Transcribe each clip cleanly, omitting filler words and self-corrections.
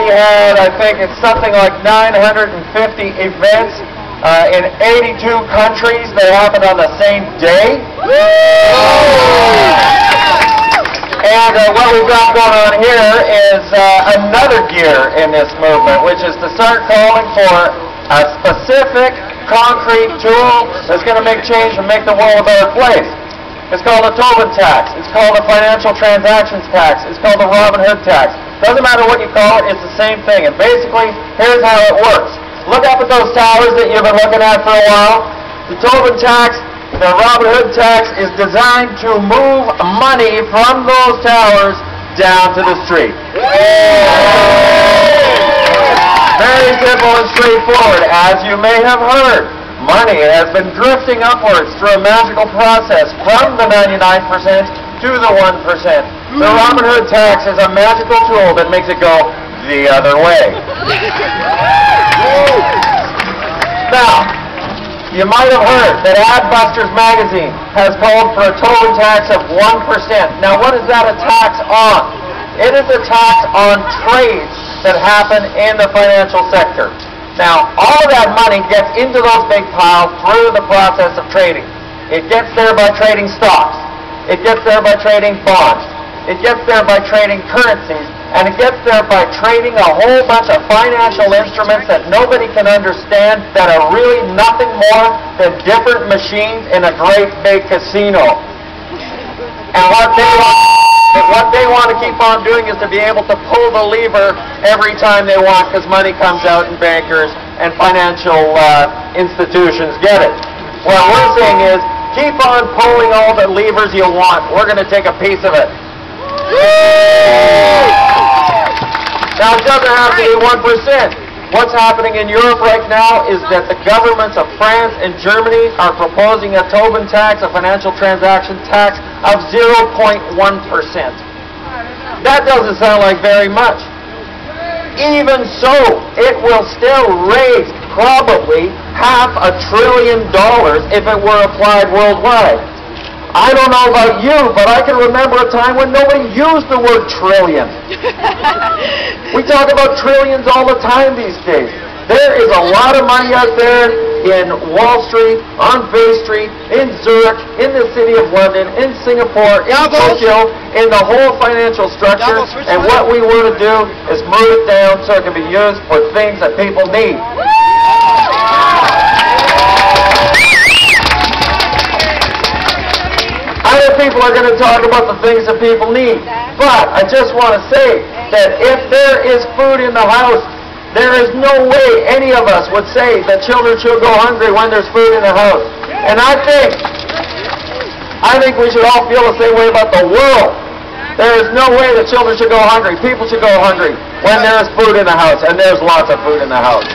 had, I think it's something like 950 events in 82 countries that happened on the same day. And what we've got going on here is another gear in this movement, which is to start calling for a specific concrete tool that's going to make change and make the world a better place. It's called a Tobin tax. It's called a financial transactions tax. It's called the Robin Hood tax. Doesn't matter what you call it, it's the same thing. And basically, here's how it works. Look up at those towers that you've been looking at for a while. The Tobin tax, the Robin Hood tax, is designed to move money from those towers down to the street. Very simple and straightforward. As you may have heard, money has been drifting upwards through a magical process from the 99% to the 1%. The Robin Hood tax is a magical tool that makes it go the other way. Now, you might have heard that Adbusters magazine has called for a Tobin tax of 1%. Now, what is that a tax on? It is a tax on trades that happen in the financial sector. Now, all that money gets into those big piles through the process of trading. It gets there by trading stocks. It gets there by trading bonds. It gets there by trading currencies. And it gets there by trading a whole bunch of financial instruments that nobody can understand that are really nothing more than different machines in a great big casino. And what they want to keep on doing is to be able to pull the lever every time they want, because money comes out and bankers and financial institutions get it. What we're saying is, keep on pulling all the levers you want. We're going to take a piece of it. Now, it doesn't have to be 1%. What's happening in Europe right now is that the governments of France and Germany are proposing a Tobin tax, a financial transaction tax, of 0.1%. That doesn't sound like very much. Even so, it will still raise probably $500 billion if it were applied worldwide. I don't know about you, but I can remember a time when nobody used the word trillion. We talk about trillions all the time these days. There is a lot of money out there in Wall Street, on Bay Street, in Zurich, in the city of London, in Singapore, in Tokyo, in the whole financial structure. And what we want to do is move it down so it can be used for things that people need. Other people are going to talk about the things that people need. But I just want to say that if there is food in the house, there is no way any of us would say that children should go hungry when there's food in the house. And I think we should all feel the same way about the world. There is no way that children should go hungry. People should go hungry when there is food in the house, and there's lots of food in the house.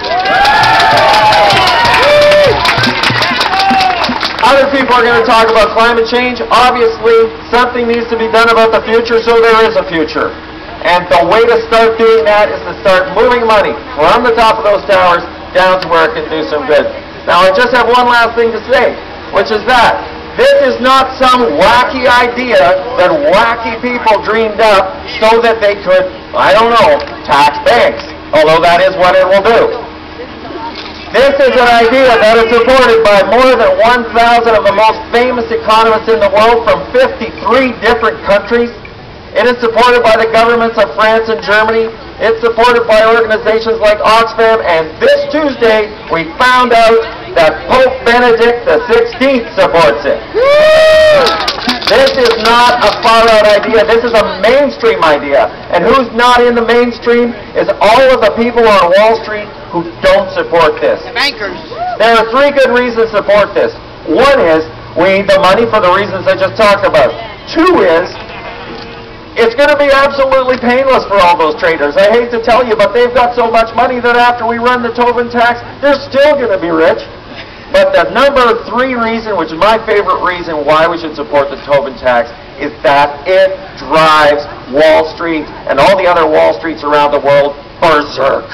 Other people are going to talk about climate change. Obviously, something needs to be done about the future, so there is a future. And the way to start doing that is to start moving money from the top of those towers down to where it can do some good. Now, I just have one last thing to say, which is that this is not some wacky idea that wacky people dreamed up so that they could, I don't know, tax banks, although that is what it will do. This is an idea that is supported by more than 1,000 of the most famous economists in the world from 53 different countries. It is supported by the governments of France and Germany. It's supported by organizations like Oxfam. And this Tuesday, we found out that Pope Benedict XVI supports it. This is not a far-out idea. This is a mainstream idea. And who's not in the mainstream is all of the people on Wall Street who don't support this. The bankers. There are three good reasons to support this. One is we need the money for the reasons I just talked about. Two is it's going to be absolutely painless for all those traders. I hate to tell you, but they've got so much money that after we run the Tobin tax, they're still going to be rich. But the number three reason, which is my favorite reason why we should support the Tobin tax, is that it drives Wall Street and all the other Wall Streets around the world berserk.